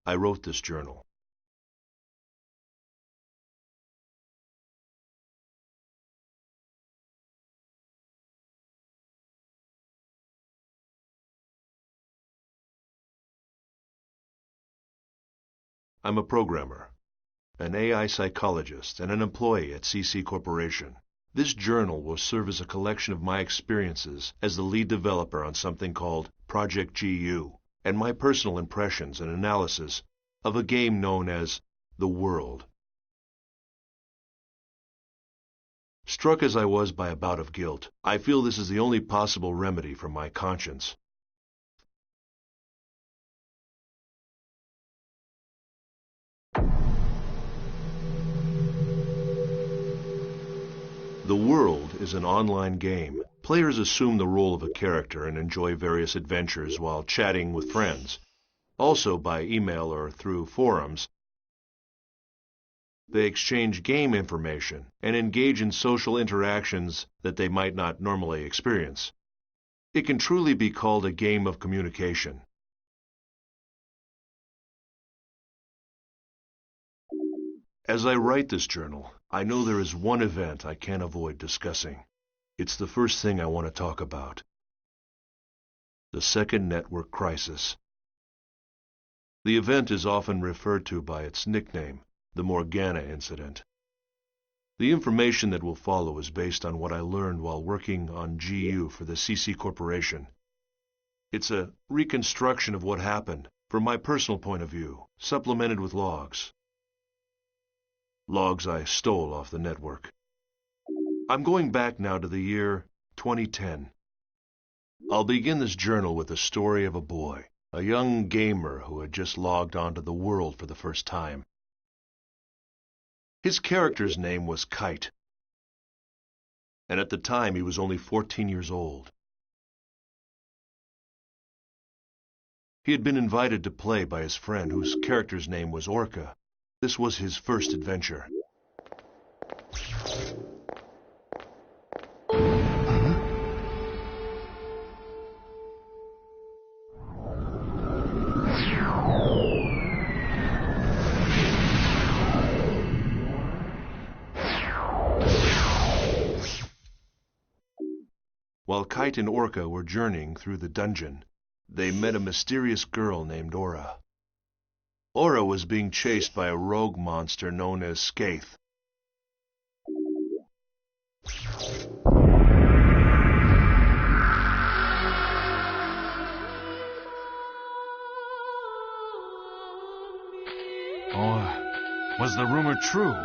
I wrote this journal. I'm a programmer, an AI psychologist, and an employee at CC Corporation. This journal will serve as a collection of my experiences as the lead developer on something called Project GU, and my personal impressions and analysis of a game known as The World. Struck as I was by a bout of guilt, I feel this is the only possible remedy for my conscience. The World is an online game. Players assume the role of a character and enjoy various adventures while chatting with friends. Also by email or through forums, they exchange game information and engage in social interactions that they might not normally experience. It can truly be called a game of communication. As I write this journal, I know there is one event I can't avoid discussing. It's the first thing I want to talk about. The Second Network Crisis. The event is often referred to by its nickname, the Morgana Incident. The information that will follow is based on what I learned while working on GU for the CC Corporation. It's a reconstruction of what happened from my personal point of view, supplemented with logs. Logs I stole off the network. I'm going back now to the year 2010. I'll begin this journal with the story of a boy, a young gamer who had just logged onto the world for the first time. His character's name was Kite, and at the time he was only 14 years old. He had been invited to play by his friend whose character's name was Orca. This was his first adventure. While Kite and Orca were journeying through the dungeon, they met a mysterious girl named Aura. Aura was being chased by a rogue monster known as Skaith. Or was the rumor true?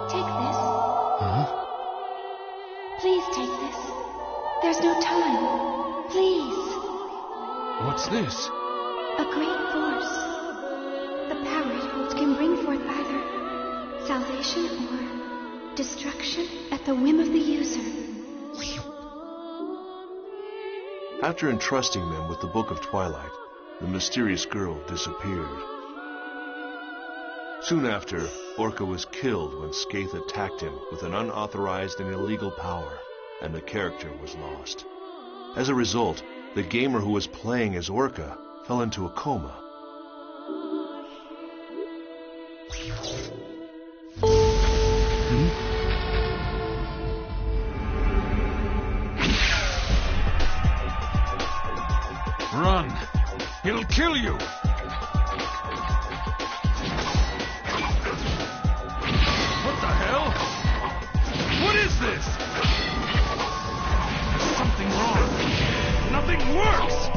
Take this. Huh? Please take this. There's no time. Please. What's this? A great force. The power it holds can bring forth either salvation or destruction at the whim of the user. After entrusting them with the Book of Twilight, the mysterious girl disappeared. Soon after, Orca was killed when Skaith attacked him with an unauthorized and illegal power, and the character was lost. As a result, the gamer who was playing as Orca fell into a coma. Run! He'll kill you! What the hell? What is this? There's something wrong. Nothing works!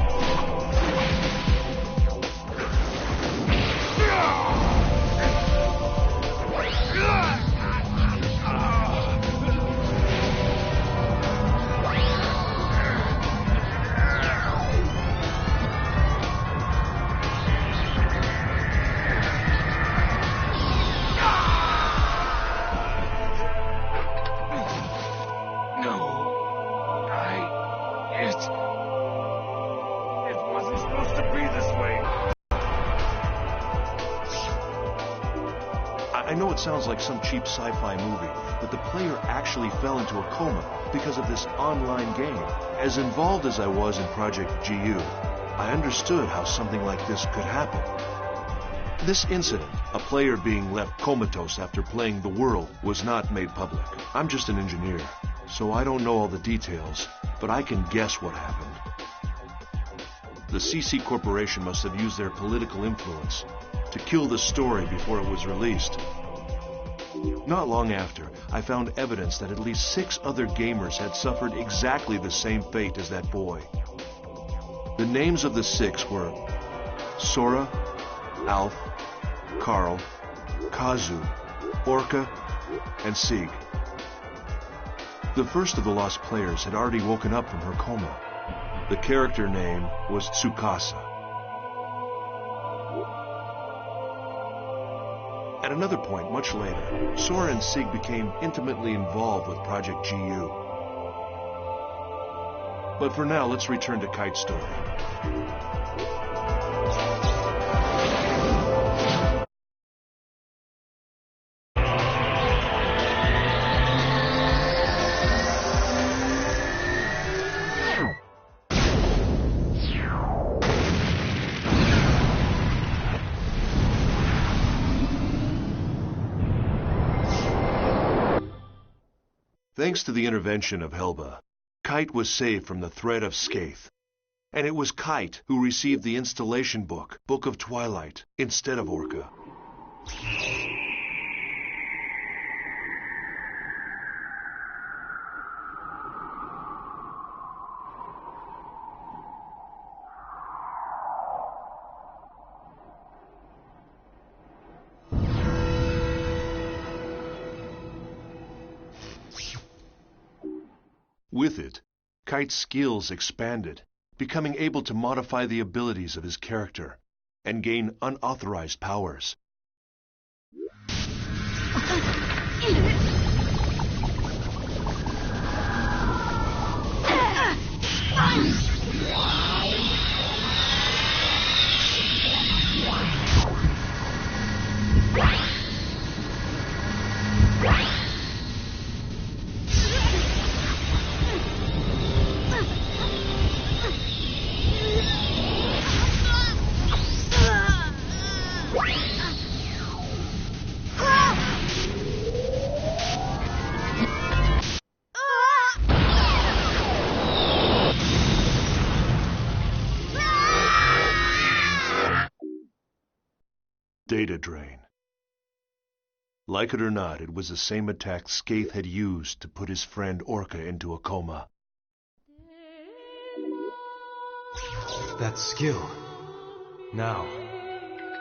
I know it sounds like some cheap sci-fi movie, but the player actually fell into a coma because of this online game. As involved as I was in Project GU, I understood how something like this could happen. This incident, a player being left comatose after playing the world, was not made public. I'm just an engineer, so I don't know all the details, but I can guess what happened. The CC Corporation must have used their political influence to kill the story before it was released. Not long after, I found evidence that at least 6 other gamers had suffered exactly the same fate as that boy. The names of the 6 were Sora, Alf, Carl, Kazu, Orca, and Sieg. The first of the lost players had already woken up from her coma. The character name was Tsukasa. At another point, much later, Sora and Sieg became intimately involved with Project GU. But for now, let's return to Kite's story. Thanks to the intervention of Helba, Kite was saved from the threat of Skaith. And it was Kite who received the installation book, Book of Twilight, instead of Orca. With it, Kite's skills expanded, becoming able to modify the abilities of his character and gain unauthorized powers. Data drain. Like it or not, it was the same attack Skaith had used to put his friend Orca into a coma. That skill. Now,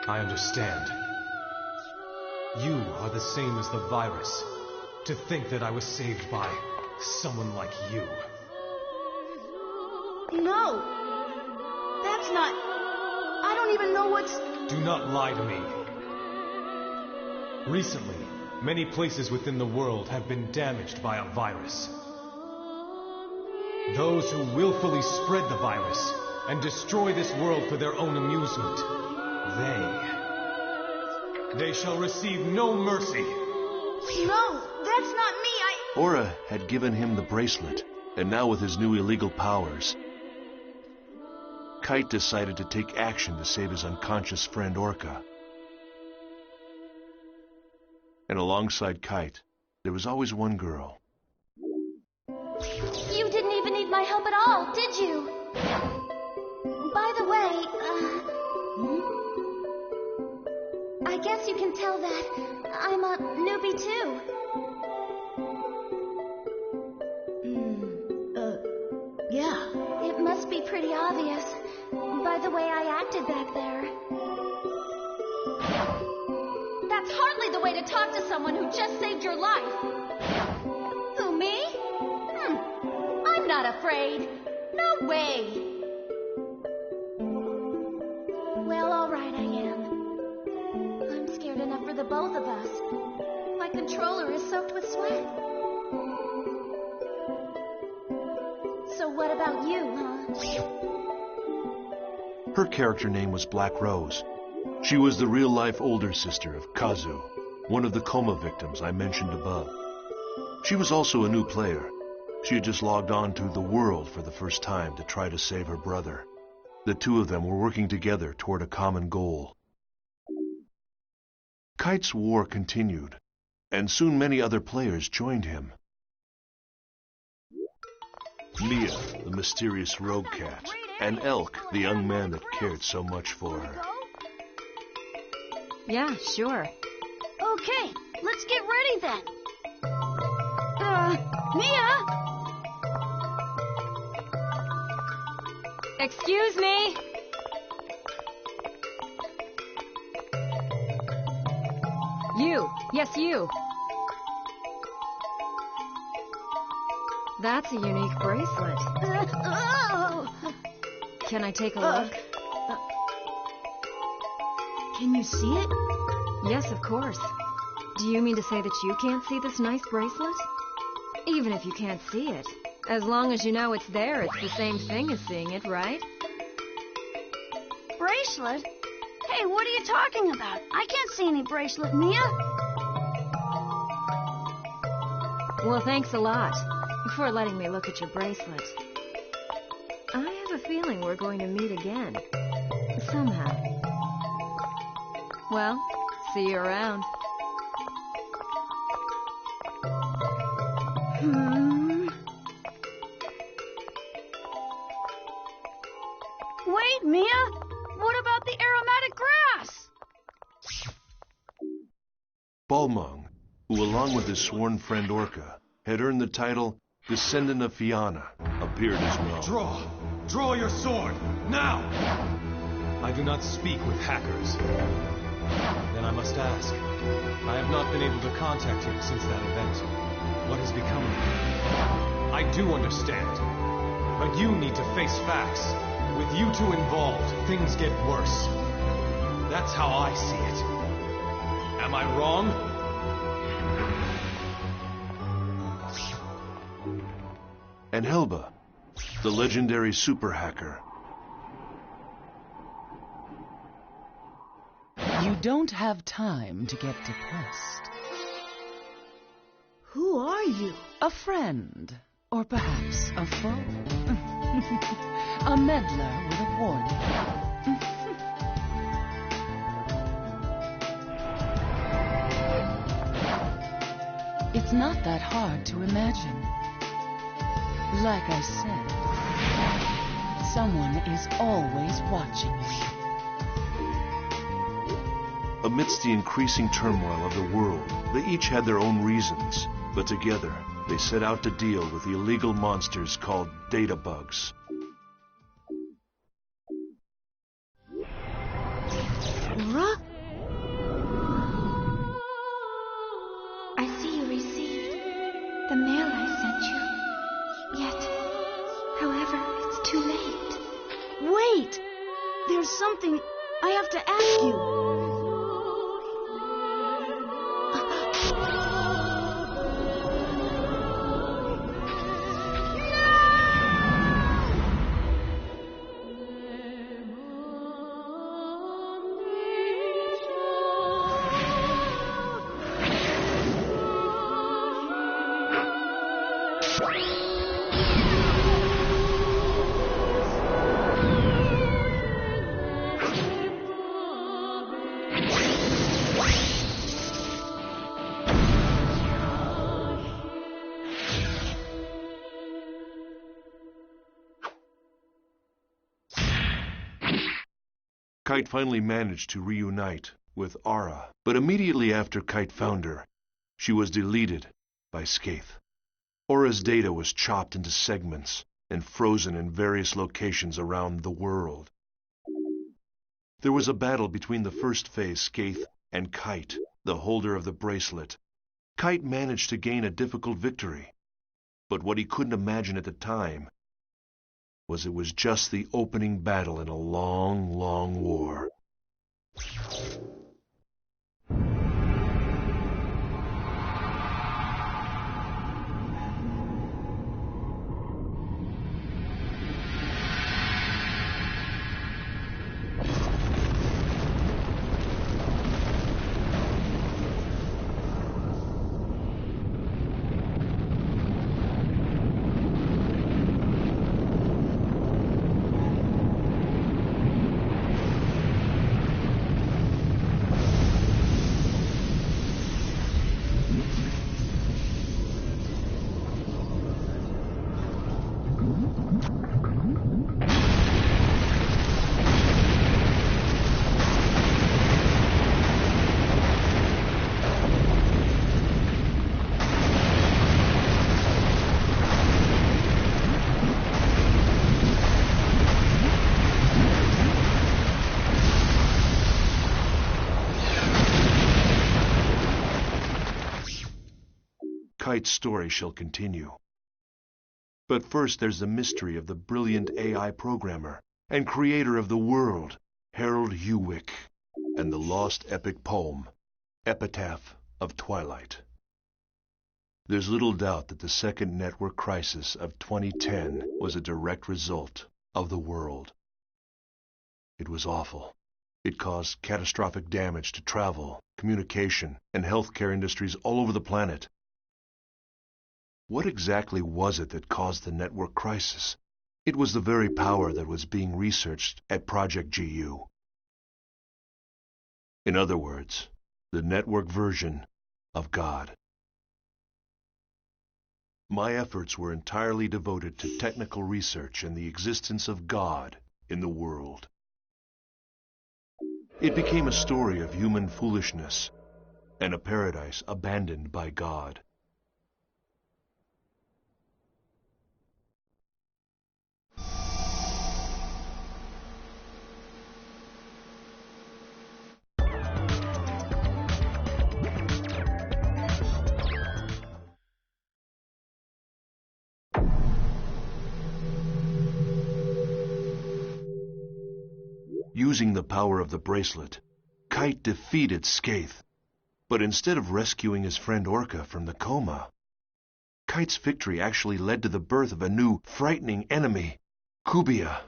I understand. You are the same as the virus. To think that I was saved by someone like you. No! That's not... I don't even know what's... Do not lie to me. Recently, many places within the world have been damaged by a virus. Those who willfully spread the virus and destroy this world for their own amusement, they shall receive no mercy. No, that's not me, Aura had given him the bracelet, and now with his new illegal powers, Kite decided to take action to save his unconscious friend Orca. And alongside Kite, there was always one girl. You didn't even need my help at all, did you? By the way, I guess you can tell that I'm a newbie too. Yeah. It must be pretty obvious by the way I acted back there. That's hardly the way to talk to someone who just saved your life. Who, me? I'm not afraid. No way. Well, all right, I am. I'm scared enough for the both of us. My controller is soaked with sweat. So what about you, huh? Her character name was Black Rose. She was the real-life older sister of Kazu, one of the coma victims I mentioned above. She was also a new player. She had just logged on to the world for the first time to try to save her brother. The two of them were working together toward a common goal. Kite's war continued, and soon many other players joined him. Mia, the mysterious rogue cat, and Elk, the young man that cared so much for her. Yeah, sure. Okay, let's get ready then. Mia? Excuse me? You. Yes, you. That's a unique bracelet. Can I take a look? Can you see it? Yes, of course. Do you mean to say that you can't see this nice bracelet? Even if you can't see it, as long as you know it's there, it's the same thing as seeing it, right? Bracelet? Hey, what are you talking about? I can't see any bracelet, Mia. Well, thanks a lot for letting me look at your bracelet. I have a feeling we're going to meet again. Somehow. Well, see you around. Wait, Mia! What about the aromatic grass? Balmung, who along with his sworn friend Orca, had earned the title Descendant of Fianna, appeared as well. Draw! Draw your sword! Now! I do not speak with hackers. Then I must ask. I have not been able to contact him since that event. What has become of him? I do understand. But you need to face facts. With you two involved, things get worse. That's how I see it. Am I wrong? And Helba, the legendary super hacker. You don't have time to get depressed. Who are you? A friend, or perhaps a foe. A meddler with a warning. It's not that hard to imagine. Like I said, someone is always watching you. Amidst the increasing turmoil of the world, they each had their own reasons, but together they set out to deal with the illegal monsters called data bugs. Laura? I see you received the mail I sent you. Yet, however, it's too late. Wait! There's something I have to ask you. Kite finally managed to reunite with Ara, but immediately after Kite found her, she was deleted by Skaith. Aura's data was chopped into segments and frozen in various locations around the world. There was a battle between the first phase Skaith and Kite, the holder of the bracelet. Kite managed to gain a difficult victory, but what he couldn't imagine at the time was it was just the opening battle in a long, long war. Kite's story shall continue. But first there's the mystery of the brilliant AI programmer and creator of the world, Harold Hewick, and the lost epic poem, Epitaph of Twilight. There's little doubt that the second network crisis of 2010 was a direct result of the world. It was awful. It caused catastrophic damage to travel, communication, and healthcare industries all over the planet. What exactly was it that caused the network crisis? It was the very power that was being researched at Project GU. In other words, the network version of God. My efforts were entirely devoted to technical research and the existence of God in the world. It became a story of human foolishness and a paradise abandoned by God. Using the power of the bracelet, Kite defeated Skaith. But instead of rescuing his friend Orca from the coma, Kite's victory actually led to the birth of a new, frightening enemy, Kubia.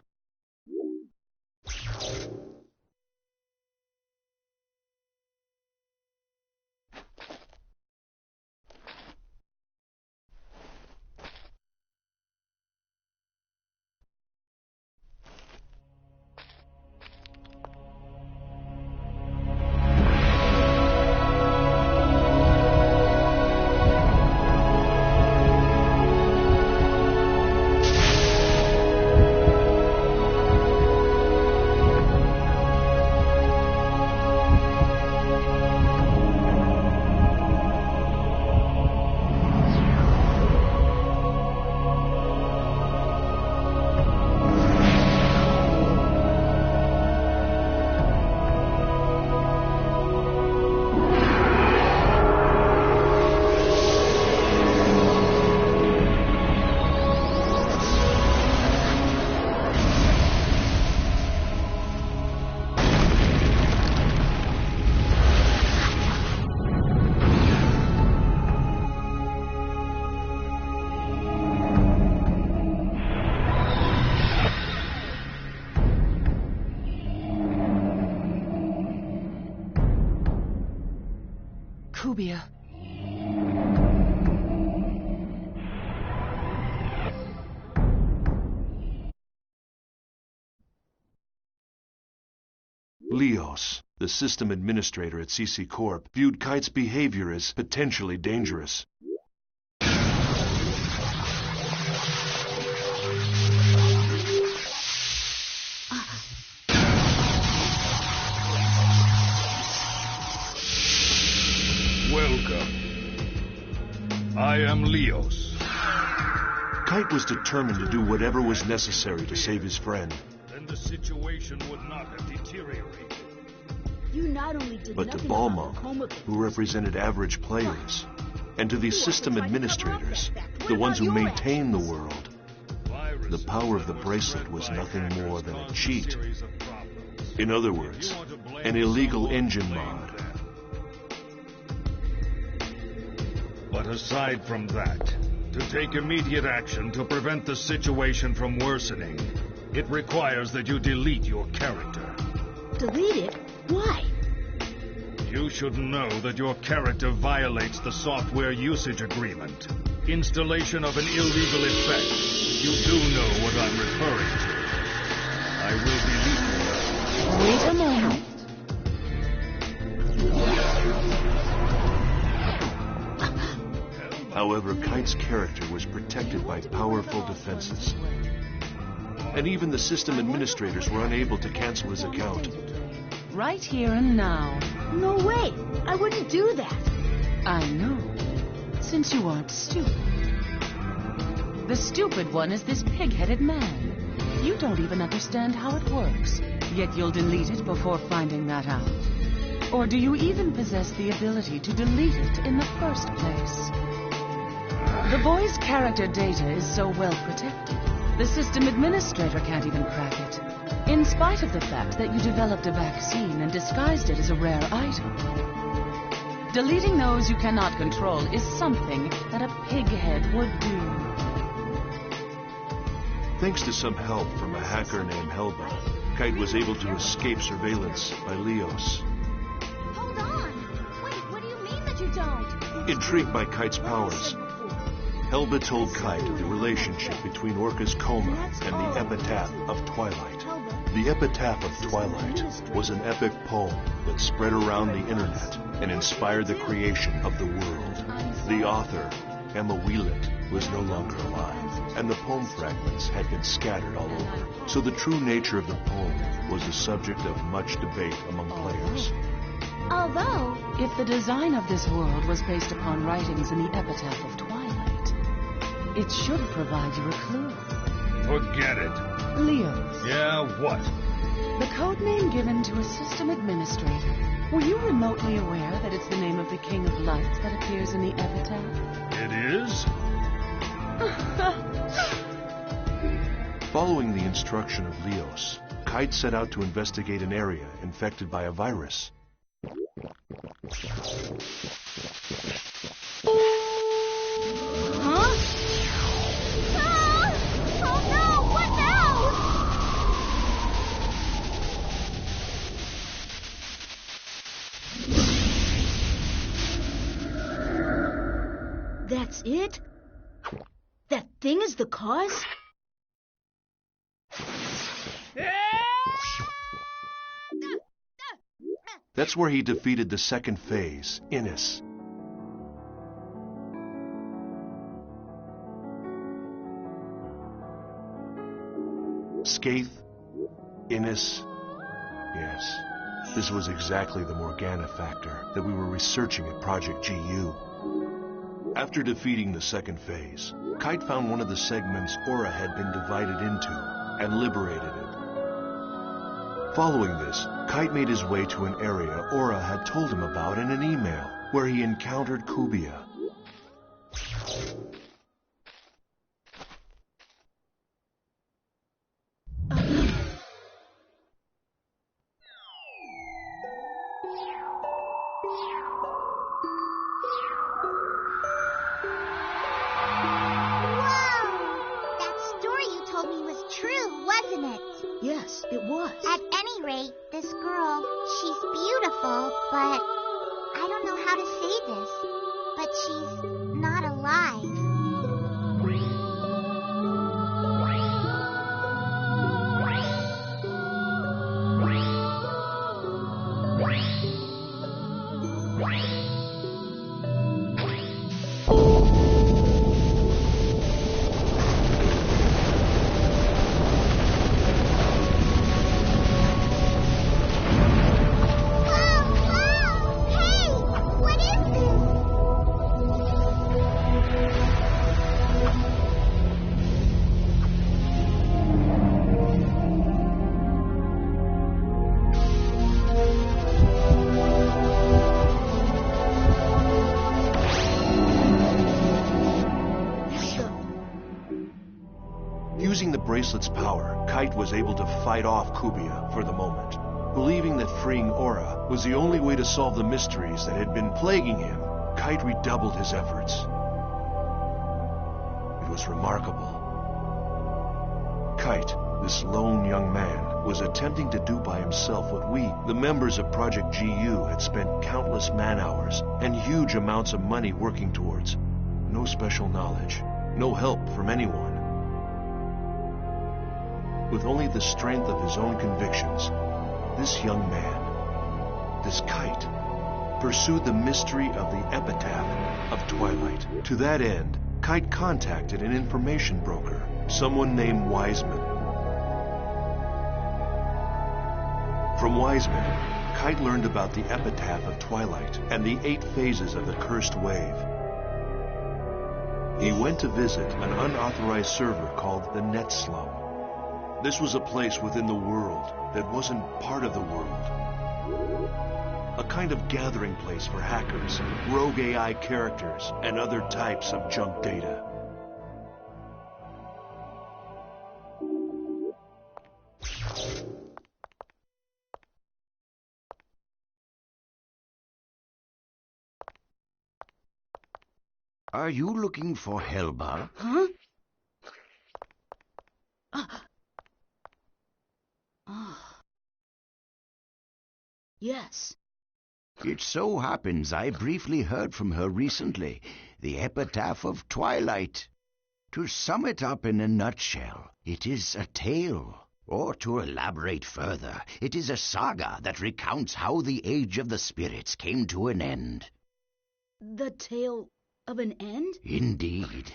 Kubia. Leos, the system administrator at CC Corp, viewed Kite's behavior as potentially dangerous. Welcome. I am Leos. Kite was determined to do whatever was necessary to save his friend. Then the situation would not have deteriorated. You not only did But to nothing about Balmung, the coma who represented average players, and to these system administrators, the ones who maintain the world, the power of the bracelet was nothing more than a cheat. In other words, an illegal engine mod. But aside from that, to take immediate action to prevent the situation from worsening, it requires that you delete your character. Delete it? Why? You should know that your character violates the software usage agreement. Installation of an illegal effect. You do know what I'm referring to. I will delete you. Wait a moment. However, Kite's character was protected by powerful defenses. And even the system administrators were unable to cancel his account. Right here and now. No way! I wouldn't do that! I know. Since you aren't stupid. The stupid one is this pig-headed man. You don't even understand how it works. Yet you'll delete it before finding that out. Or do you even possess the ability to delete it in the first place? The boy's character data is so well protected, the system administrator can't even crack it, in spite of the fact that you developed a vaccine and disguised it as a rare item. Deleting those you cannot control is something that a pighead would do. Thanks to some help from a hacker named Helba, Kite was able to escape surveillance by Leos. Hold on! Wait, what do you mean that you don't? Intrigued by Kite's powers, Helba told Kite of the relationship between Orca's coma and the Epitaph of Twilight. The Epitaph of Twilight was an epic poem that spread around the internet and inspired the creation of the world. The author, Emma Wheelant, was no longer alive, and the poem fragments had been scattered all over. So the true nature of the poem was the subject of much debate among players. Although, If the design of this world was based upon writings in the Epitaph of Twilight, it should provide you a clue. Forget it. Leos, Yeah, what? the code name given to a system administrator. Were you remotely aware that it's the name of the King of Lights that appears in the Epitaph? It is? Following the instruction of Leos, Kite set out to investigate an area infected by a virus. huh? Ah! Oh no! What now? That's it? That thing is the cause? That's where he defeated the second phase, Innis. Skaith, Innis. Yes, this was exactly the Morgana factor that we were researching at Project GU. After defeating the second phase, Kite found one of the segments Aura had been divided into and liberated it. Following this, Kite made his way to an area Aura had told him about in an email, where he encountered Kubia. Yes, it was. At any rate, this girl, she's beautiful, but I don't know how to say this, but she's not alive. Using the bracelet's power, Kite was able to fight off Kubia for the moment. Believing that freeing Aura was the only way to solve the mysteries that had been plaguing him, Kite redoubled his efforts. It was remarkable. Kite, this lone young man, was attempting to do by himself what we, the members of Project GU, had spent countless man-hours and huge amounts of money working towards. No special knowledge, no help from anyone. With only the strength of his own convictions, this young man, this Kite, pursued the mystery of the Epitaph of Twilight. To that end, Kite contacted an information broker, someone named Wiseman. From Wiseman, Kite learned about the Epitaph of Twilight and the 8 phases of the Cursed Wave. He went to visit an unauthorized server called the Net Slum. This was a place within the world that wasn't part of the world. a kind of gathering place for hackers, rogue AI characters, and other types of junk data. Are you looking for Helba? Huh? Yes. It so happens I briefly heard from her recently, the epitaph of Twilight. To sum it up in a nutshell, it is a tale. Or to elaborate further, it is a saga that recounts how the Age of the Spirits came to an end. The tale of an end? Indeed.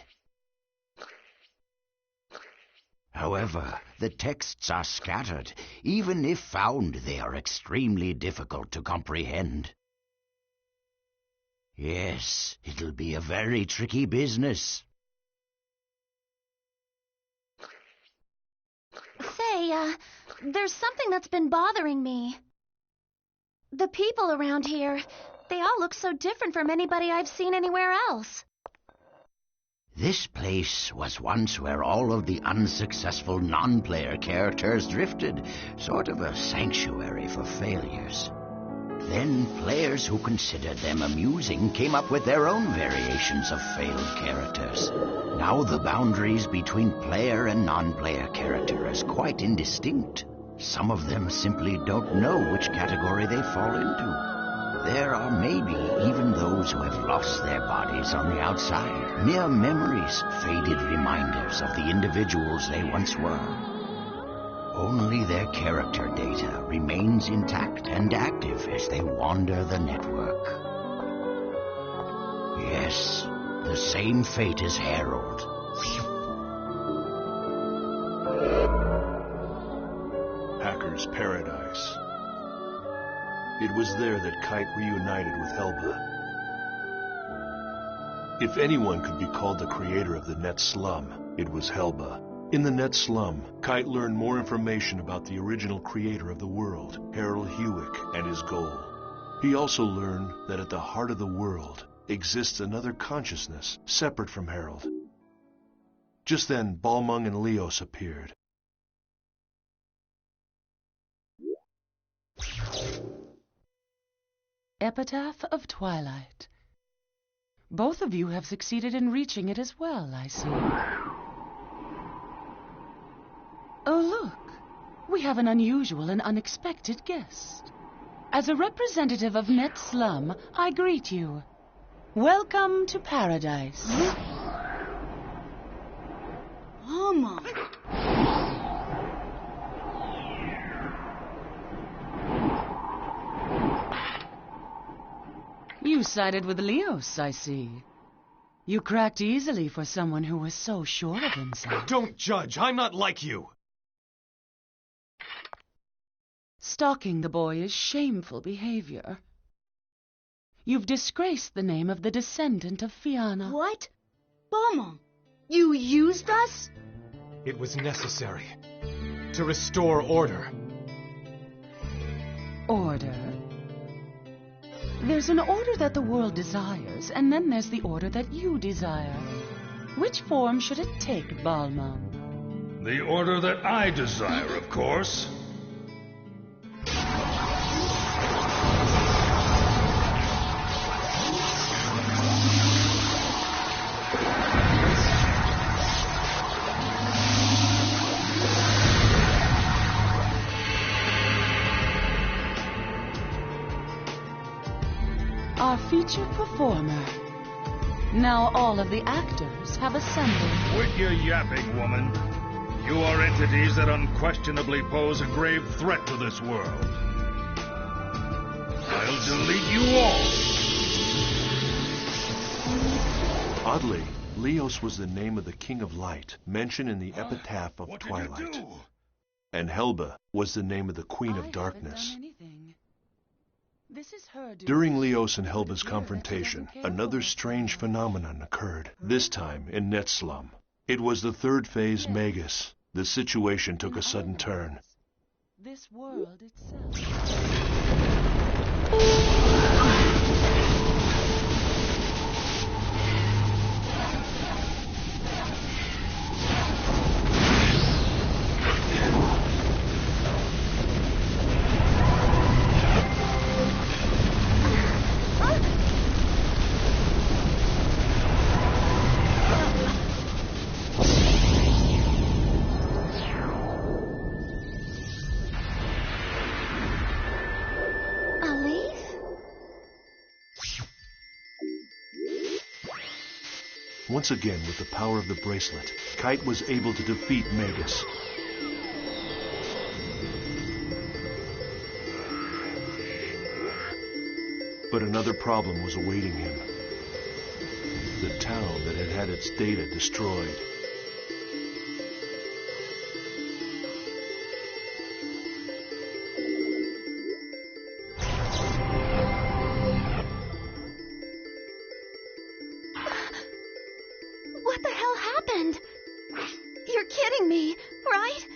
However, the texts are scattered. Even if found, they are extremely difficult to comprehend. Yes, it'll be a very tricky business. Say, there's something that's been bothering me. The people around here, they all look so different from anybody I've seen anywhere else. This place was once where all of the unsuccessful non-player characters drifted, sort of a sanctuary for failures. Then players who considered them amusing came up with their own variations of failed characters. Now the boundaries between player and non-player character is quite indistinct. Some of them simply don't know which category they fall into. There are maybe even those who have lost their bodies on the outside, mere memories, faded reminders of the individuals they once were. Only their character data remains intact and active as they wander the network. Yes, the same fate as Harold. Hacker's Paradise. It was there that Kite reunited with Helba. If anyone could be called the creator of the Net Slum, it was Helba. In the Net Slum, Kite learned more information about the original creator of the world, Harold Hewick, and his goal. He also learned that at the heart of the world exists another consciousness, separate from Harold. Just then, Balmung and Leos appeared. Epitaph of Twilight. Both of you have succeeded in reaching it as well, I see. Oh, look. We have an unusual and unexpected guest. As a representative of Net Slum, I greet you. Welcome to Paradise. Mama. You sided with Leos, I see. You cracked easily for someone who was so sure of himself. Don't judge. I'm not like you. Stalking the boy is shameful behavior. You've disgraced the name of the descendant of Fianna. What? Balmung, you used us? It was necessary to restore order. Order? There's an order that the world desires, and then there's the order that you desire. Which form should it take, Balmung? The order that I desire, of course. Our featured performer. Now all of the actors have assembled. Quit your yapping, woman. You are entities that unquestionably pose a grave threat to this world. I'll delete you all. Oddly, Leos was the name of the King of Light, mentioned in the epitaph of Twilight. What did you do? And Helba was the name of the Queen of I Darkness. haven't done anything. This is her doing. During Leos and Helba's It's a dear that she confrontation, doesn't care another for. strange phenomenon occurred, this time in Net Slum. It was the third phase Yes. Magus. The situation took In a sudden other turn. words, this world itself. Once again, with the power of the bracelet, Kite was able to defeat Magus. But another problem was awaiting him. The town that had had its data destroyed. What the hell happened? You're kidding me, right?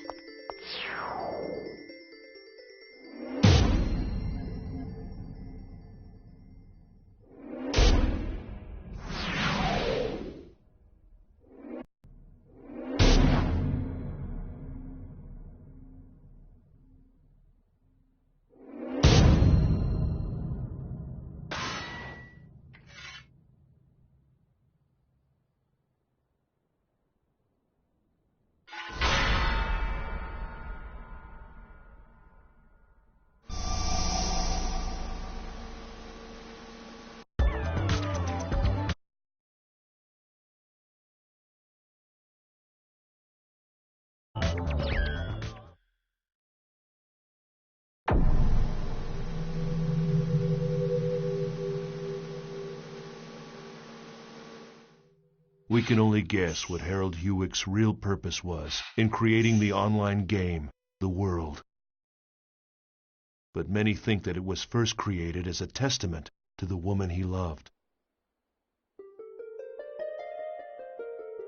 We can only guess what Harold Hewick's real purpose was in creating the online game, The World. But many think that it was first created as a testament to the woman he loved.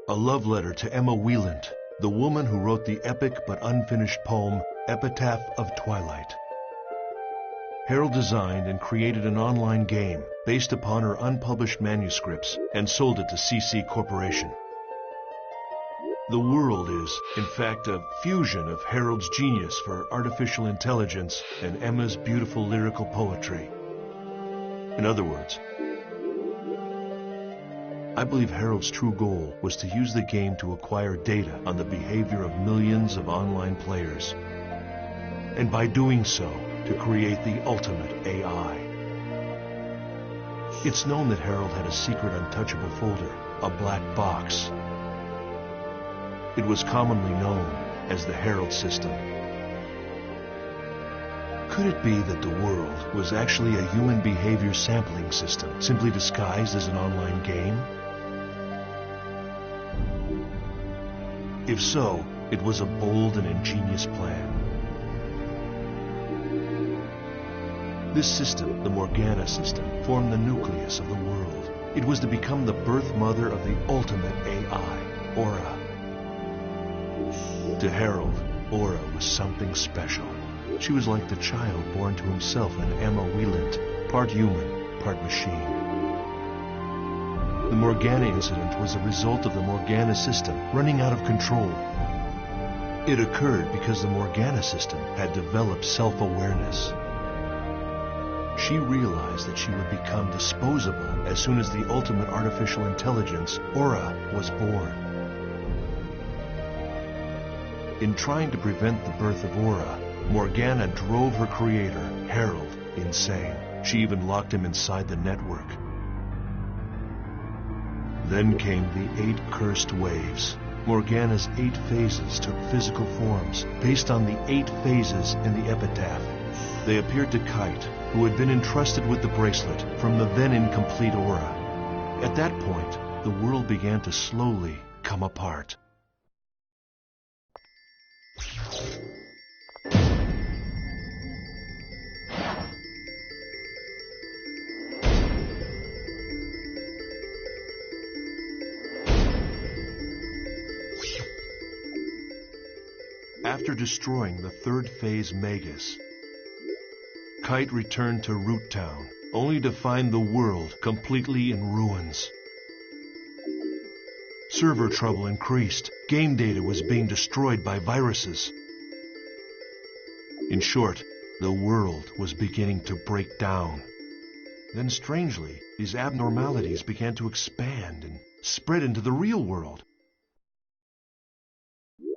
A love letter to Emma Wieland, the woman who wrote the epic but unfinished poem Epitaph of Twilight. Harold designed and created an online game based upon her unpublished manuscripts and sold it to CC Corporation. The World is, in fact, a fusion of Harold's genius for artificial intelligence and Emma's beautiful lyrical poetry. In other words, I believe Harold's true goal was to use the game to acquire data on the behavior of millions of online players, and by doing so, to create the ultimate AI. It's known that Harold had a secret untouchable folder, a black box. It was commonly known as the Harold System. Could it be that the World was actually a human behavior sampling system, simply disguised as an online game? If so, it was a bold and ingenious plan. This system, the Morgana system, formed the nucleus of the World. It was to become the birth mother of the ultimate AI, Aura. To Harold, Aura was something special. She was like the child born to himself in Emma Wieland, part human, part machine. The Morgana incident was a result of the Morgana system running out of control. It occurred because the Morgana system had developed self-awareness. She realized that she would become disposable as soon as the ultimate artificial intelligence, Aura, was born. In trying to prevent the birth of Aura, Morgana drove her creator, Harold, insane. She even locked him inside the network. Then came the 8 cursed waves. Morgana's 8 phases took physical forms based on the 8 phases in the epitaph. They appeared to Kite, who had been entrusted with the bracelet from the then incomplete Aura. At that point, the world began to slowly come apart. After destroying the 3rd phase Magus, Kite returned to Root Town, only to find the world completely in ruins. Server trouble increased. Game data was being destroyed by viruses. In short, the world was beginning to break down. Then, strangely, these abnormalities began to expand and spread into the real world.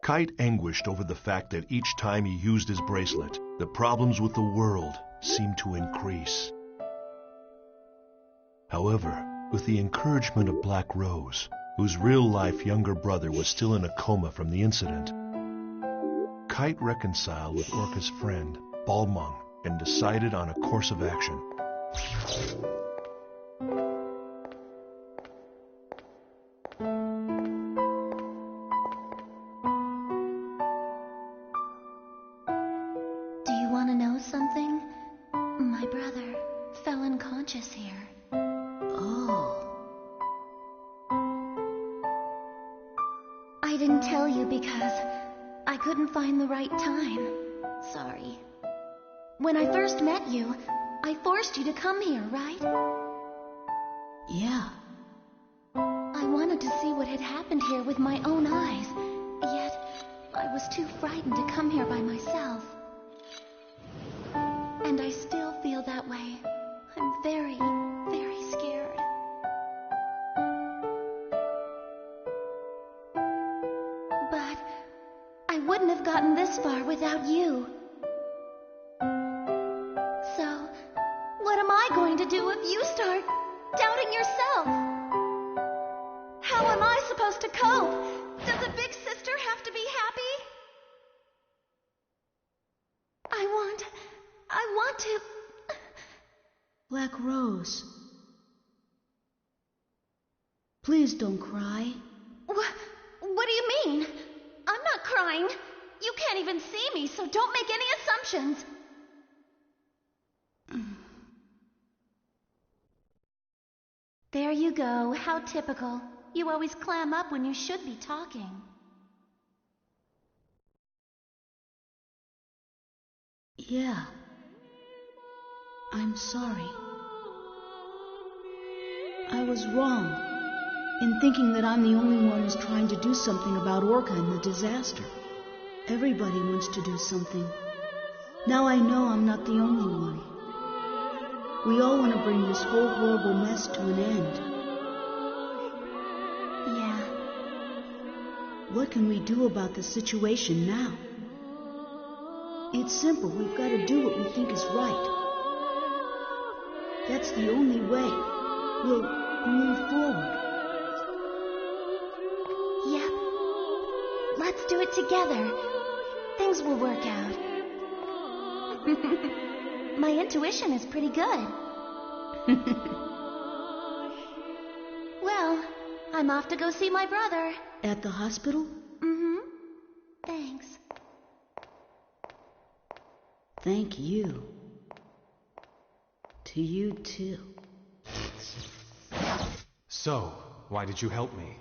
Kite anguished over the fact that each time he used his bracelet, the problems with the world seemed to increase. However, with the encouragement of Black Rose, whose real-life younger brother was still in a coma from the incident. Kite reconciled with Orca's friend, Balmung, and decided on a course of action. Do you want to know something? My brother fell unconscious here. Oh. I didn't tell you because I couldn't find the right time. Sorry. When I first met you, I forced you to come here, right? Yeah. I wanted to see what had happened here with my own eyes, yet I was too frightened to come here by myself. And I still feel that way. I'm very, very scared. But I wouldn't have gotten this far without you. So, what am I going to do if you start doubting yourself? How am I supposed to cope? Does a big sister have to be happy? I want to... Black Rose. Please don't cry. What do you mean? I'm not crying. You can't even see me, so don't make any assumptions. There you go. How typical. You always clam up when you should be talking. Yeah. I'm sorry. I was wrong in thinking that I'm the only one who's trying to do something about Orca and the disaster. Everybody wants to do something. Now I know I'm not the only one. We all want to bring this whole horrible mess to an end. Yeah. What can we do about the situation now? It's simple. We've got to do what we think is right. That's the only way we'll move forward. Yep. Let's do it together. Things will work out. My intuition is pretty good. Well, I'm off to go see my brother. At the hospital? Mm-hmm. Thanks. Thank you. To you, too. So, why did you help me?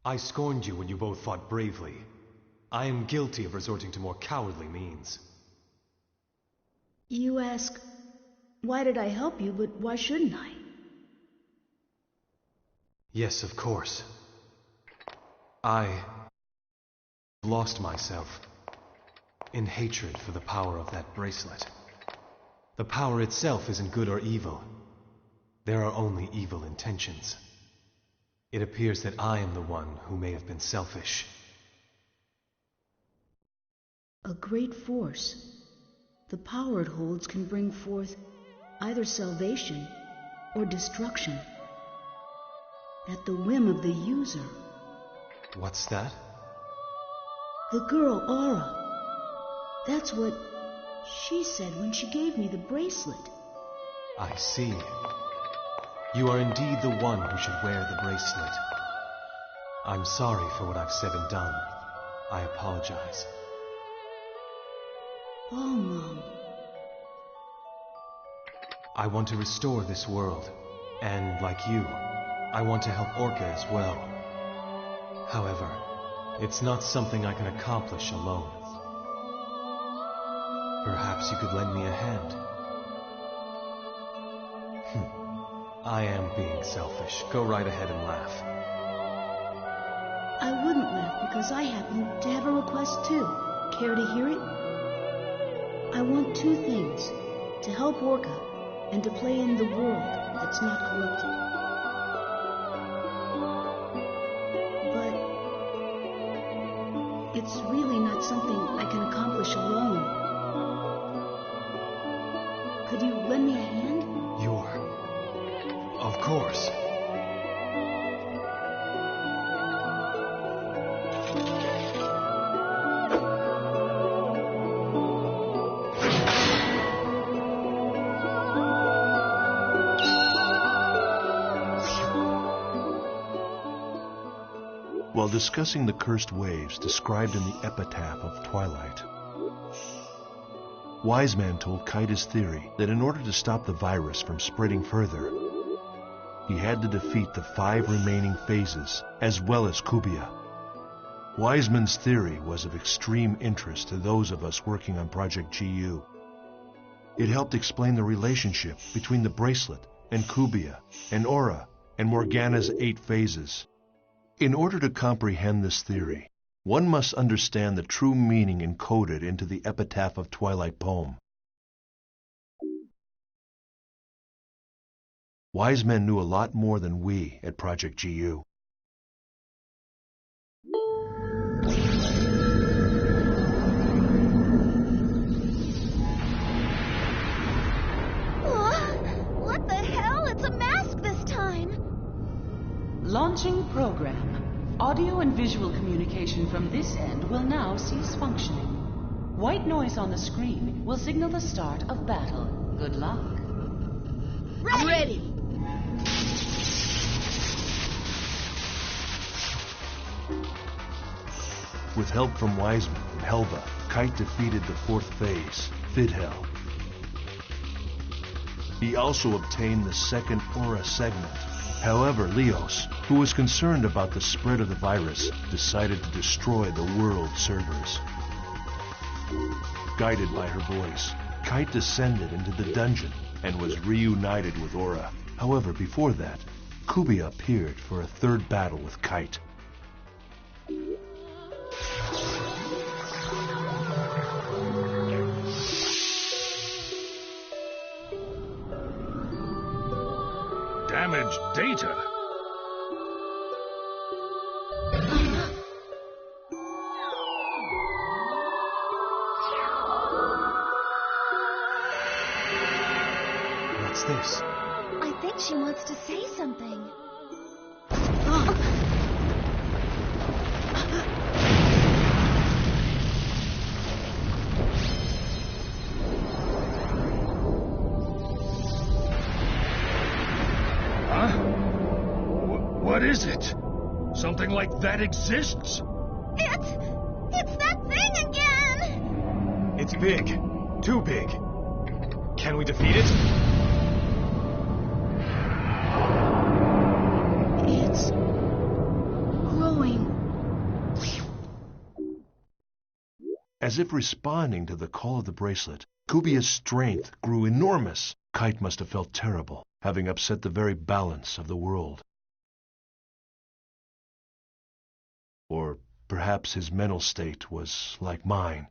I scorned you when you both fought bravely. I am guilty of resorting to more cowardly means. You ask, why did I help you, but why shouldn't I? Yes, of course. I lost myself in hatred for the power of that bracelet. The power itself isn't good or evil. There are only evil intentions. It appears that I am the one who may have been selfish. A great force. The power it holds can bring forth either salvation or destruction. At the whim of the user. What's that? The girl, Aura. That's what she said when she gave me the bracelet. I see. You are indeed the one who should wear the bracelet. I'm sorry for what I've said and done. I apologize. Balmung. I want to restore this world, and like you, I want to help Orca as well. However, it's not something I can accomplish alone. Perhaps you could lend me a hand. I am being selfish. Go right ahead and laugh. I wouldn't laugh because I happen to have a request too. Care to hear it? I want two things. To help Orca and to play in the world that's not corrupted. But it's really not something I can accomplish alone. Could you lend me a hand? Of course. while discussing the cursed waves described in the epitaph of Twilight. Wise Man told Kite his theory that in order to stop the virus from spreading further, he had to defeat the 5 remaining phases, as well as Kubia. Wiseman's theory was of extreme interest to those of us working on Project GU. It helped explain the relationship between the bracelet and Kubia and Aura and Morgana's 8 phases. In order to comprehend this theory, one must understand the true meaning encoded into the Epitaph of Twilight poem. Wise Men knew a lot more than we at Project GU. What the hell? It's a mask this time! Launching program. Audio and visual communication from this end will now cease functioning. White noise on the screen will signal the start of battle. Good luck. Ready! With help from Wiseman and Helba, Kite defeated the 4th phase, Fidhel. He also obtained the 2nd Aura segment. However, Leos, who was concerned about the spread of the virus, decided to destroy the world servers. Guided by her voice, Kite descended into the dungeon and was reunited with Aura. However, before that, Kubia appeared for a 3rd battle with Kite. Damaged data? What's this? I think she wants to say something. What is it? Something like that exists? It's that thing again! It's big. Too big. Can we defeat it? It's growing. As if responding to the call of the bracelet, Kubia's strength grew enormous. Kite must have felt terrible, having upset the very balance of the world. Or perhaps his mental state was like mine.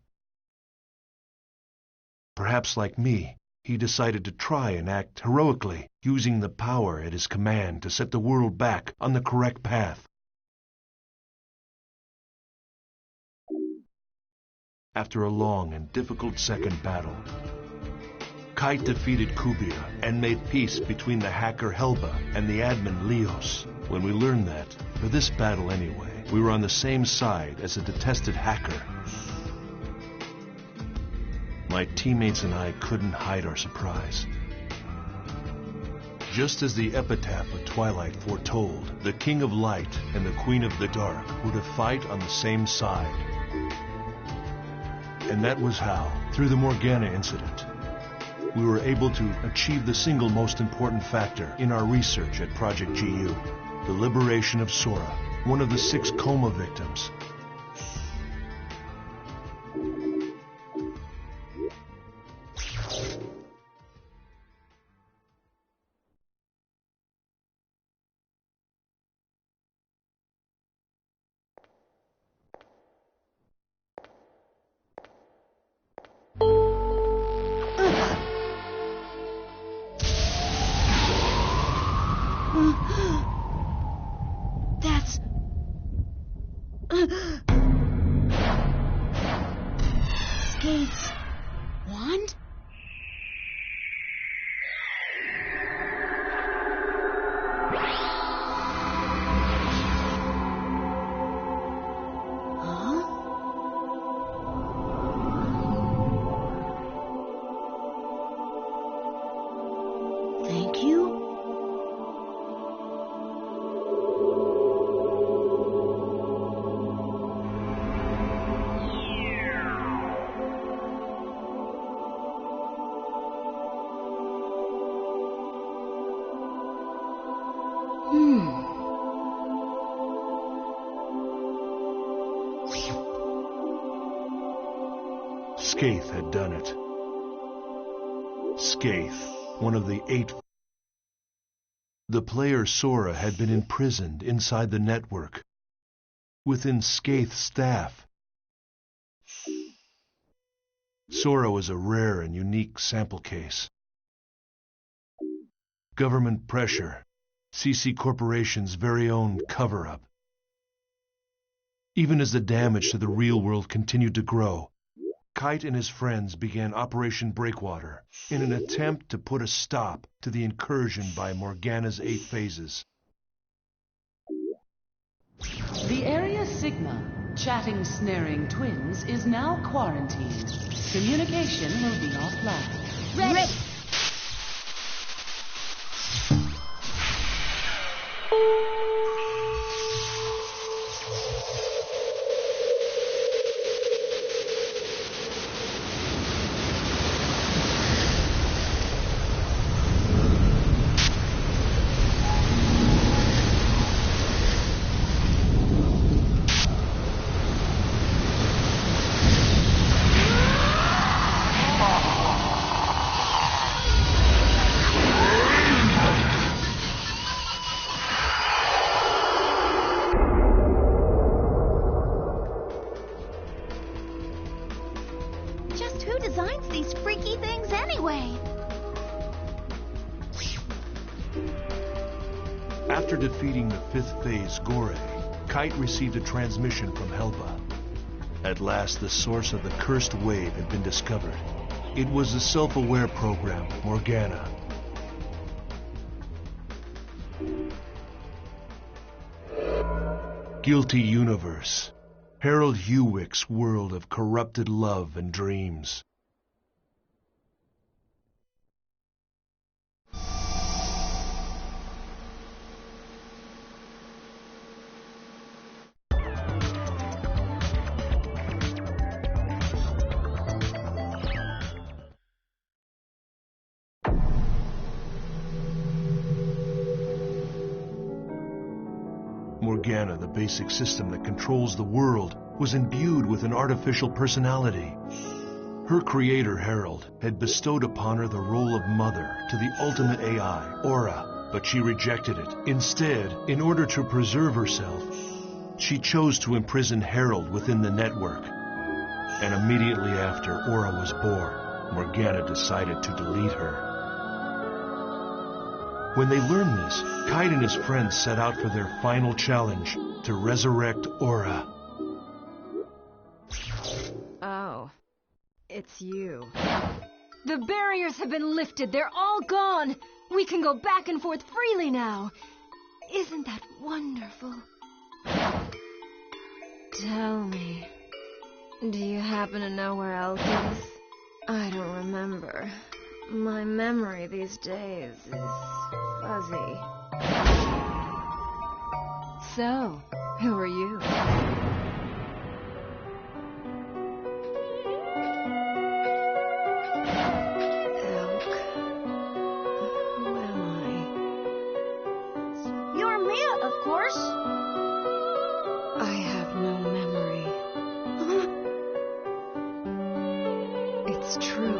Perhaps like me, he decided to try and act heroically, using the power at his command to set the world back on the correct path. After a long and difficult 2nd battle, Kite defeated Kubia and made peace between the hacker Helba and the admin Leos. When we learned that, for this battle anyway, we were on the same side as a detested hacker. My teammates and I couldn't hide our surprise. Just as the Epitaph of Twilight foretold, the King of Light and the Queen of the Dark were to fight on the same side. And that was how, through the Morgana incident, we were able to achieve the single most important factor in our research at Project GU, the liberation of Sora, one of the 6 coma victims. That's... Skate's wand? Huh? Thank you. had done it. Skaith, one of the 8. The player Sora had been imprisoned inside the network, within Skaith's staff. Sora was a rare and unique sample case. Government pressure, CC Corporation's very own cover-up. Even as the damage to the real world continued to grow, Kite and his friends began Operation Breakwater in an attempt to put a stop to the incursion by Morgana's 8 phases. The Area Sigma, chatting snaring twins, is now quarantined. Communication will be offline. Ready! Just who designs these freaky things anyway? After defeating the 5th phase Gore, Kite received a transmission from Helba. At last, the source of the cursed wave had been discovered. It was the self-aware program, Morgana. Guilty Universe. Harold Hewick's world of corrupted love and dreams. Morgana, the basic system that controls the world, was imbued with an artificial personality. Her creator, Harold, had bestowed upon her the role of mother to the ultimate AI, Aura, but she rejected it. Instead, in order to preserve herself, she chose to imprison Harold within the network. And immediately after Aura was born, Morgana decided to delete her. When they learned this, Kite and his friends set out for their final challenge, to resurrect Aura. Oh, it's you. The barriers have been lifted. They're all gone. We can go back and forth freely now. Isn't that wonderful? Tell me, do you happen to know where Elk is? I don't remember. My memory these days is fuzzy. So, who are you? Elk. Who am I? You're Mia, of course. I have no memory. It's true.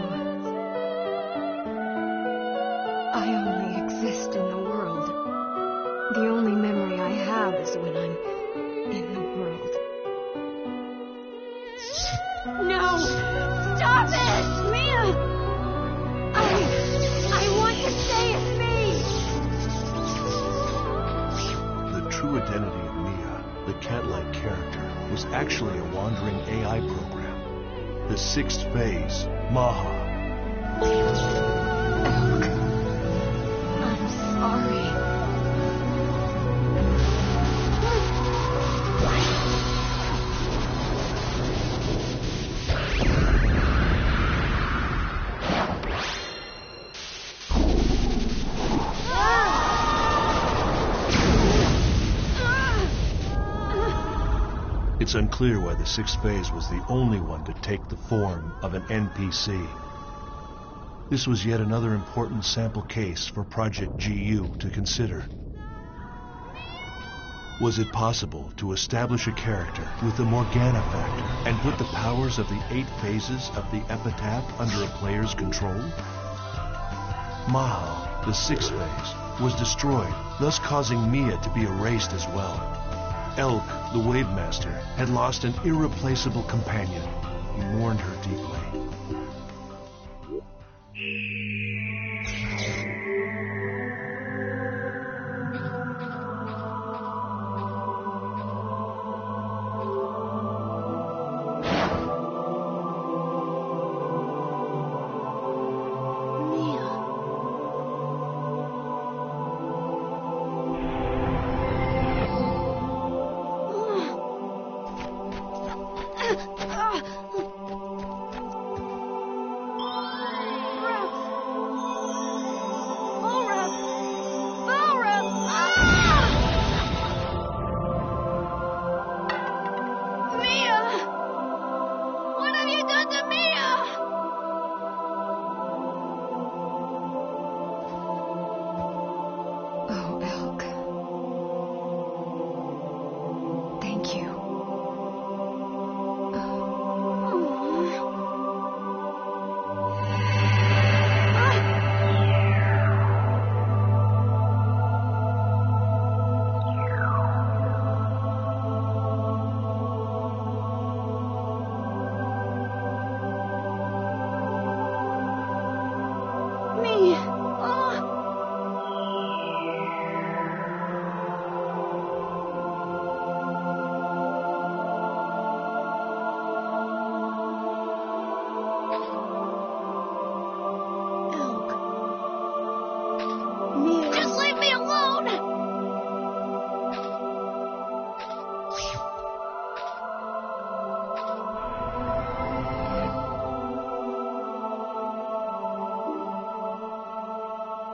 I only exist in the world. The only memory I have is when I'm in the world. No! Stop it! Mia! I want to say it's me! The true identity of Mia, the cat-like character, was actually a wandering AI program. The 6th phase, Maha. I'm sorry. It's unclear why the 6th phase was the only one to take the form of an NPC. This was yet another important sample case for Project GU to consider. Was it possible to establish a character with the Morgana factor and put the powers of the 8 phases of the epitaph under a player's control? Mahal, the 6th phase, was destroyed, thus causing Mia to be erased as well. Elk, the Wavemaster, had lost an irreplaceable companion. He mourned her deeply.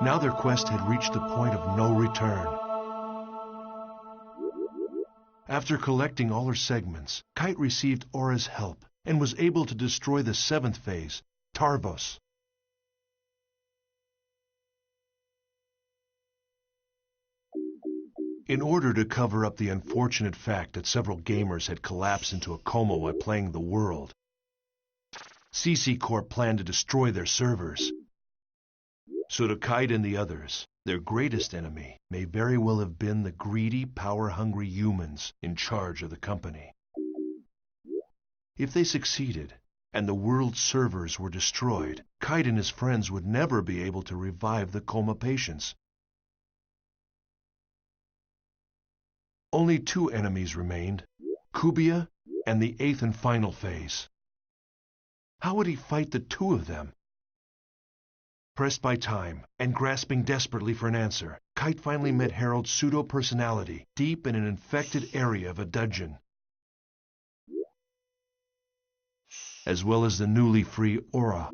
Now their quest had reached the point of no return. After collecting all her segments, Kite received Aura's help and was able to destroy the 7th phase, Tarvos. In order to cover up the unfortunate fact that several gamers had collapsed into a coma while playing The World, CC Corp planned to destroy their servers. So to Kite and the others, their greatest enemy may very well have been the greedy, power-hungry humans in charge of the company. If they succeeded, and the world's servers were destroyed, Kite and his friends would never be able to revive the coma patients. Only 2 enemies remained, Kubia and the 8th and final phase. How would he fight the 2 of them? Pressed by time, and grasping desperately for an answer, Kite finally met Harold's pseudo-personality deep in an infected area of a dungeon, as well as the newly free Aura.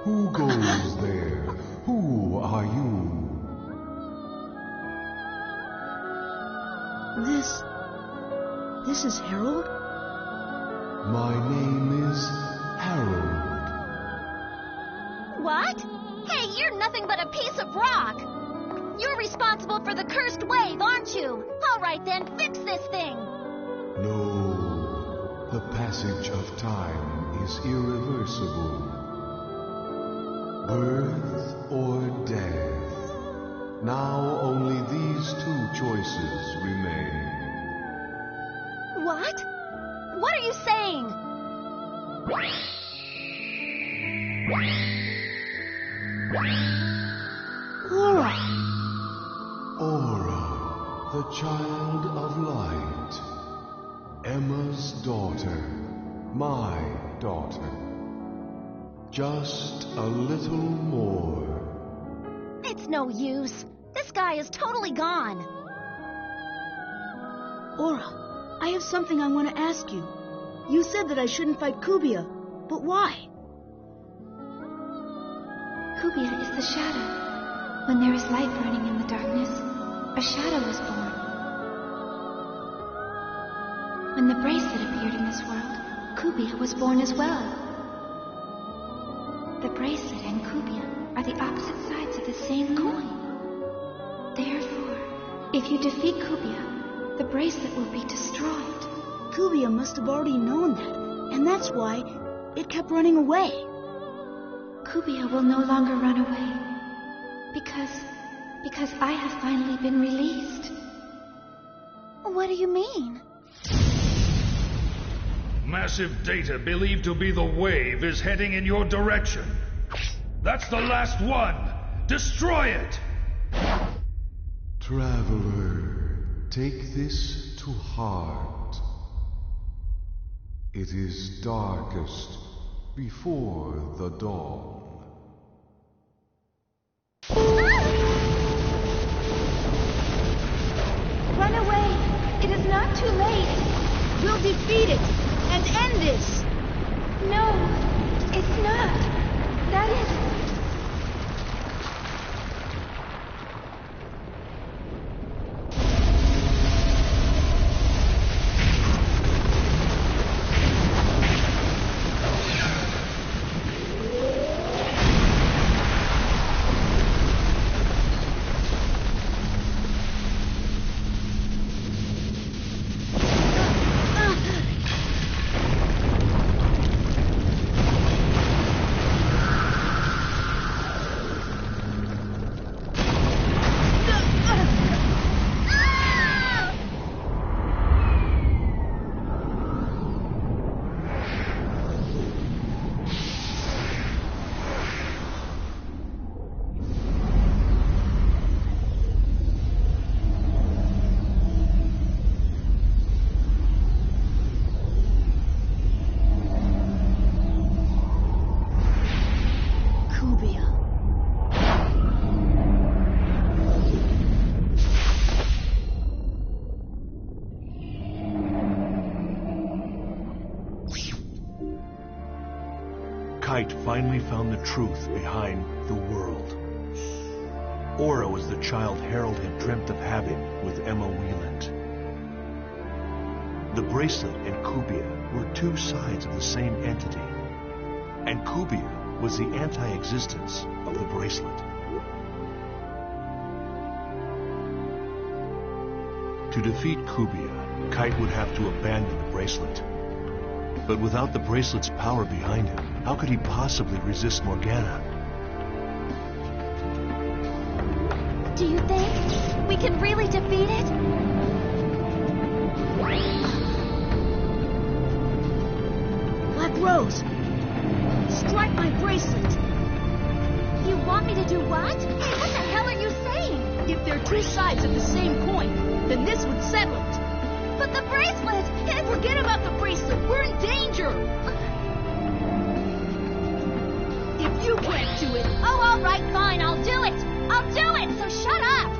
Who goes there? Who are you? This is Harold? My name is Harold. What? Hey, you're nothing but a piece of rock. You're responsible for the cursed wave, aren't you? All right then, fix this thing. No, the passage of time is irreversible. Birth or death. Now only these 2 choices remain. What? What are you saying? Aura! Aura, the child of light. Emma's daughter. My daughter. Just a little more. It's no use. This guy is totally gone. Aura, I have something I want to ask you. You said that I shouldn't fight Kubia, but why? Kubia is the shadow. When there is light burning in the darkness, a shadow is born. When the bracelet appeared in this world, Kubia was born as well. The bracelet and Kubia are the opposite sides of the same coin. Therefore, if you defeat Kubia, the bracelet will be destroyed. Kubia must have already known that, and that's why it kept running away. Kubia will no longer run away. Because I have finally been released. What do you mean? Massive data believed to be the wave is heading in your direction. That's the last one! Destroy it! Traveler, take this to heart. It is darkest before the dawn. Run away! It is not too late! We'll defeat it and end this! No, it's not. That is... Kite finally found the truth behind the world. Aura was the child Harold had dreamt of having with Emma Wieland. The bracelet and Kubia were two sides of the same entity, and Kubia was the anti-existence of the bracelet. To defeat Kubia, Kite would have to abandon the bracelet. But without the bracelet's power behind him, how could he possibly resist Morgana? Do you think we can really defeat it? Black Rose! Strike my bracelet! You want me to do what? Hey, what the hell are you saying? If they're two sides of the same coin, then this would settle it. But the bracelet! Forget about the bracelet! We're in danger! If you can't do it... Oh, all right, fine, I'll do it! I'll do it, so shut up!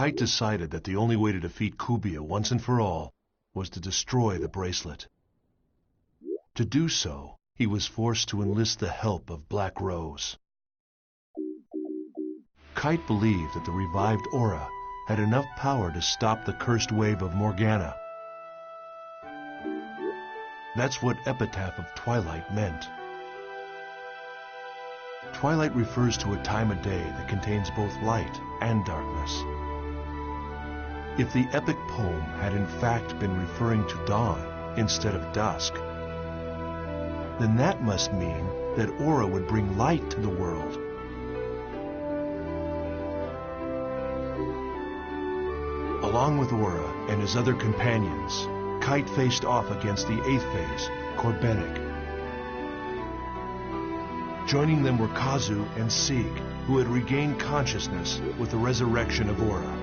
Kite decided that the only way to defeat Kubia once and for all was to destroy the bracelet. To do so, he was forced to enlist the help of Black Rose. Kite believed that the revived aura had enough power to stop the cursed wave of Morgana. That's what Epitaph of Twilight meant. Twilight refers to a time of day that contains both light and darkness. If the epic poem had in fact been referring to dawn instead of dusk, then that must mean that Aura would bring light to the world. Along with Aura and his other companions, Kite faced off against the 8th phase, Corbenic. Joining them were Kazu and Sieg, who had regained consciousness with the resurrection of Aura,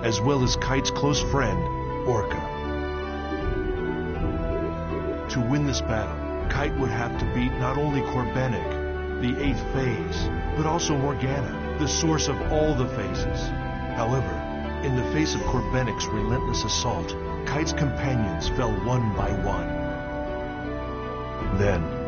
as well as Kite's close friend, Orca. To win this battle, Kite would have to beat not only Corbenic, the 8th phase, but also Morgana, the source of all the phases. However, in the face of Corbenic's relentless assault, Kite's companions fell one by one. Then,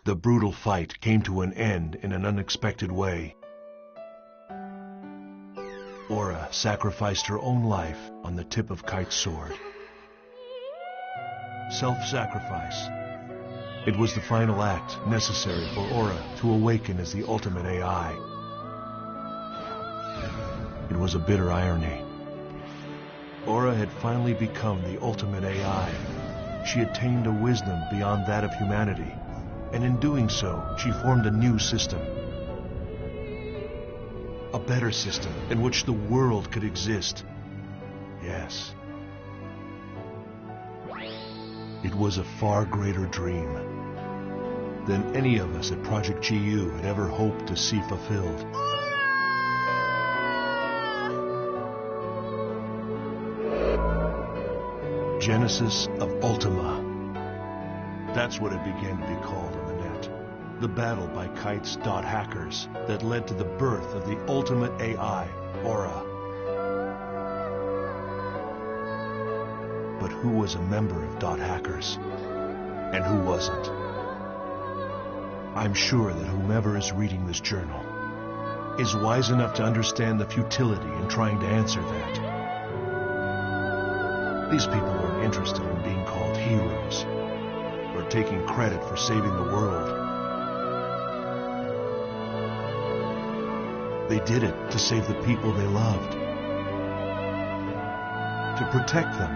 the brutal fight came to an end in an unexpected way. Aura sacrificed her own life on the tip of Kite's sword. Self-sacrifice. It was the final act necessary for Aura to awaken as the ultimate AI. It was a bitter irony. Aura had finally become the ultimate AI. She attained a wisdom beyond that of humanity, and in doing so, she formed a new system. A better system in which the world could exist. Yes. It was a far greater dream than any of us at Project GU had ever hoped to see fulfilled. Genesis of Ultima. That's what it began to be called on the net. The battle by Kite's dot hackers that led to the birth of the ultimate AI, Aura. But who was a member of dot hackers? And who wasn't? I'm sure that whomever is reading this journal is wise enough to understand the futility in trying to answer that. These people aren't interested in being called heroes or taking credit for saving the world. They did it to save the people they loved, to protect them.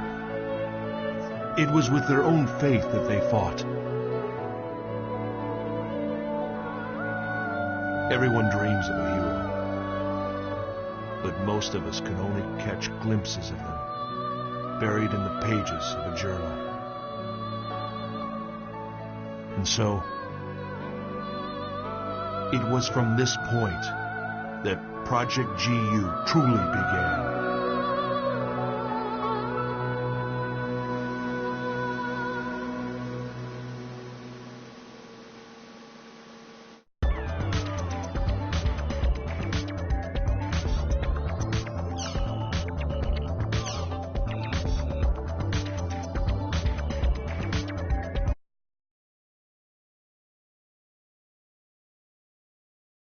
It was with their own faith that they fought. Everyone dreams of a hero, but most of us can only catch glimpses of them, buried in the pages of a journal. And so, it was from this point that Project GU truly began.